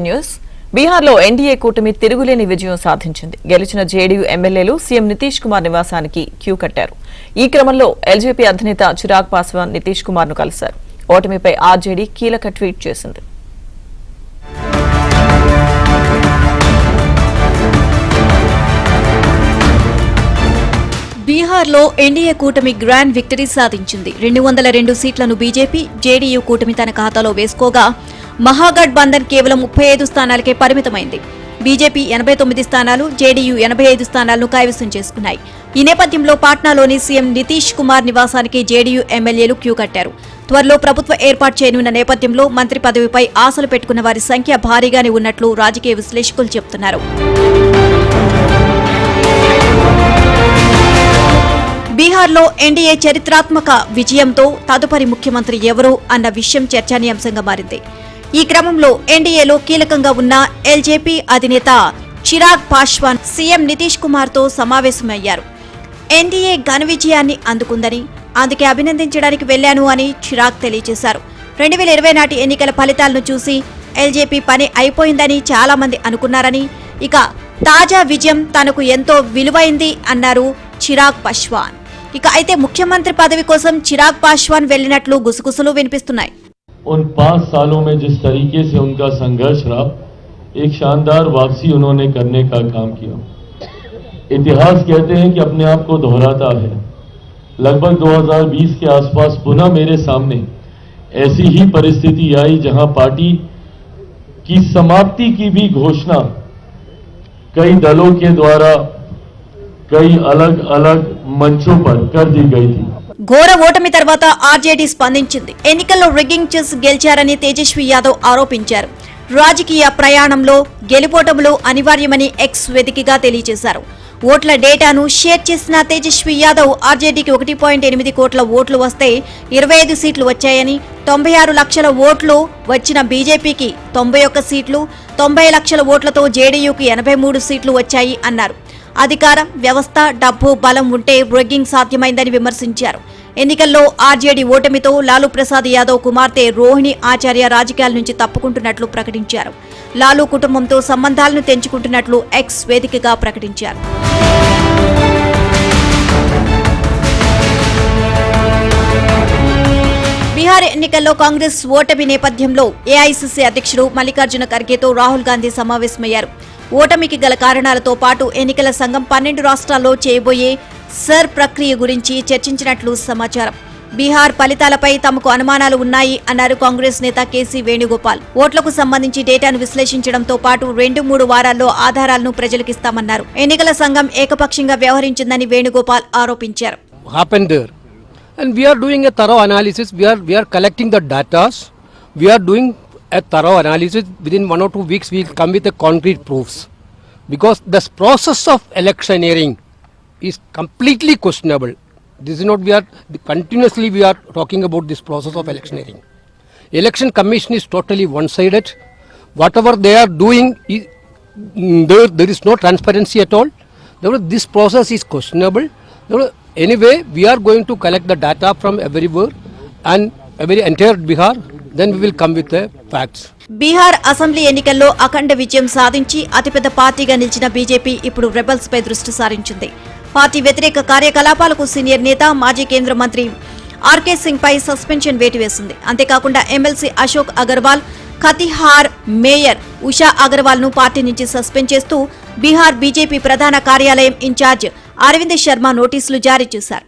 News బీహార్లో NDA కూటమి తిరుగులేని విజయం సాధించింది. గెలిచిన జేడీయూ ఎమ్మెల్యేలు సీఎం నితీష్ కుమార్ నివాసానికి క్యూ కట్టారు. ఈ క్రమంలో ఎల్జేపీ అధినేత చిరాగ్ పాస్వాన్ నితీష్ కుమార్ ను కలిశారు. ఓటమిపై ఆర్జేడీ కీలక ట్వీట్ చేసింది. బీహార్లో ఎన్డీఏ కూటమి గ్రాండ్ విక్టరీ సాధించింది. 202 సీట్లను బీజేపీ, జేడీయూ కూటమి తన ఖాతాలో వేసుకోగా మహాగఠబంధన్ కేవలం 35 స్థానాలకే పరిమితమైంది. బీజేపీ 89 స్థానాలు, జేడీయూ 85 స్థానాలను కైవసం చేసుకున్నాయి. ఈ నేపథ్యంలో పాట్నాలోని సీఎం నితీష్ కుమార్ నివాసానికి జేడీయూ ఎమ్మెల్యేలు క్యూ కట్టారు. త్వరలో ప్రభుత్వ ఏర్పాటు చేయనున్న నేపథ్యంలో మంత్రి పదవిపై ఆశలు పెట్టుకున్న వారి సంఖ్య భారీగానే ఉన్నట్లు రాజకీయ విశ్లేషకులు చెబుతున్నారు. బీహార్లో ఎన్డీఏ చరిత్రాత్మక విజయంతో తదుపరి ముఖ్యమంత్రి ఎవరు అన్న విషయం చర్చనీయాంశంగా మారింది. ఈ క్రమంలో ఎన్డీఏలో కీలకంగా ఉన్న ఎల్జేపీ అధినేత చిరాగ్ పాస్వాన్ సీఎం నితీష్ కుమార్ తో సమావేశమయ్యారు. ఎన్డీఏ ఘన విజయాన్ని అందుకుందని, అందుకే అభినందించడానికి వెళ్లాను అని చిరాగ్ తెలియజేశారు. 2020 నాటి ఎన్నికల ఫలితాలను చూసి ఎల్జేపీ పని అయిపోయిందని చాలా మంది అనుకున్నారని, ఇక తాజా విజయం తనకు ఎంతో విలువైంది అన్నారు చిరాగ్ పాస్వాన్. ఇక అయితే ముఖ్యమంత్రి పదవి కోసం చిరాగ్ పాస్వాన్ వెళ్లినట్లు గుసగుసలు వినిపిస్తున్నాయి. उन 5 सालों में जिस तरीके से उनका संघर्ष रहा, एक शानदार वापसी उन्होंने करने का काम किया. इतिहास कहते हैं कि अपने आप को दोहराता है. लगभग 2020 के आसपास पुनः मेरे सामने ऐसी ही परिस्थिति आई जहां पार्टी की समाप्ति की भी घोषणा कई दलों के द्वारा कई अलग अलग मंचों पर कर दी गई थी. ఘోర ఓటమి తర్వాత ఆర్జేడీ స్పందించింది. ఎన్నికల్లో రిగ్గింగ్ చేసి గెలిచారని తేజస్వి యాదవ్ ఆరోపించారు. రాజకీయ ప్రయాణంలో గెలుపోటములు అనివార్యమని ఎక్స్ వేదికగా తెలియజేశారు. ఓట్ల డేటాను షేర్ చేసిన తేజస్వి యాదవ్ ఆర్జేడీకి 1.8 కోట్ల ఓట్లు వస్తే 25 సీట్లు వచ్చాయని, 96 లక్షల ఓట్లు వచ్చిన బీజేపీకి 91 సీట్లు, 90 లక్షల ఓట్లతో జేడీయూకి 83 సీట్లు వచ్చాయి అన్నారు. అధికారం, వ్యవస్థ, డబ్బు, బలం ఉంటే రిగ్గింగ్ సాధ్యమైందని విమర్శించారు. ఎన్నికల్లో ఆర్జేడీ ఓటమితో లాలూ ప్రసాద్ యాదవ్ కుమార్తె రోహిణి ఆచార్య రాజకీయాల నుంచి తప్పుకుంటున్నట్లు ప్రకటించారు. లాలూ కుటుంబంతో సంబంధాలను తెంచుకుంటున్నట్లు ఎక్స్ వేదికగా ప్రకటించారు. బీహార్ ఎన్నికల్లో కాంగ్రెస్ ఓటమి నేపథ్యంలో ఏఐసీసీ అధ్యక్షుడు మల్లికార్జున ఖర్గేతో రాహుల్ గాంధీ సమావేశమయ్యారు. ఓటమికి గల కారణాలతో పాటు ఎన్నికల సంఘం 12 రాష్ట్రాల్లో చేయబోయే సర్ ప్రక్రియ గురించి చర్చించినట్లు సమాచారం. బీహార్ ఫలితాలపై తమకు అనుమానాలు ఉన్నాయి అన్నారు కాంగ్రెస్ నేత కేసీ వేణుగోపాల్. ఓట్లకు సంబంధించి డేటాను విశ్లేషించడంతో పాటు 2-3 వారాల్లో ఆధారాలను ప్రజలకిస్తామన్నారు. ఎన్నికల సంఘం ఏకపక్షంగా వ్యవహరించిందని వేణుగోపాల్ ఆరోపించారు. And we are doing a thorough analysis. We are collecting the data. We are doing a thorough analysis. Within 1 or 2 weeks, we will come with a concrete proofs. Because this process of electioneering is completely questionable. This is not. We are talking about this process of electioneering. Election Commission is totally one-sided. Whatever they are doing, there is no transparency at all. This process is questionable. Anyway, we are going to collect the data from everywhere and entire Bihar. Then we will come with the facts. Bihar assembly ఎన్నికల్లో అఖండ విజయం సాధించి అతిపెద్ద పార్టీగా నిలిచిన BJP ఇప్పుడు rebels పై దృష్టి సారించింది. Party వ్యతిరేక కార్యకలాపాలకు సీనియర్ నేత, మాజీ కేంద్ర మంత్రి ఆర్కే సింగ్ పై సస్పెన్షన్ వేటు వేసింది. అంతేకాకుండా ఎమ్మెల్సీ అశోక్ అగర్వాల్, ఖతిహార్ మేయర్ ఉషా అగర్వాల్ ను పార్టీ నుంచి సస్పెండ్ చేస్తూ బీహార్ బీజేపీ ప్రధాన కార్యాలయం ఇన్ఛార్జ్ అరవింద్ శర్మ నోటీసులు జారీ చేశారు.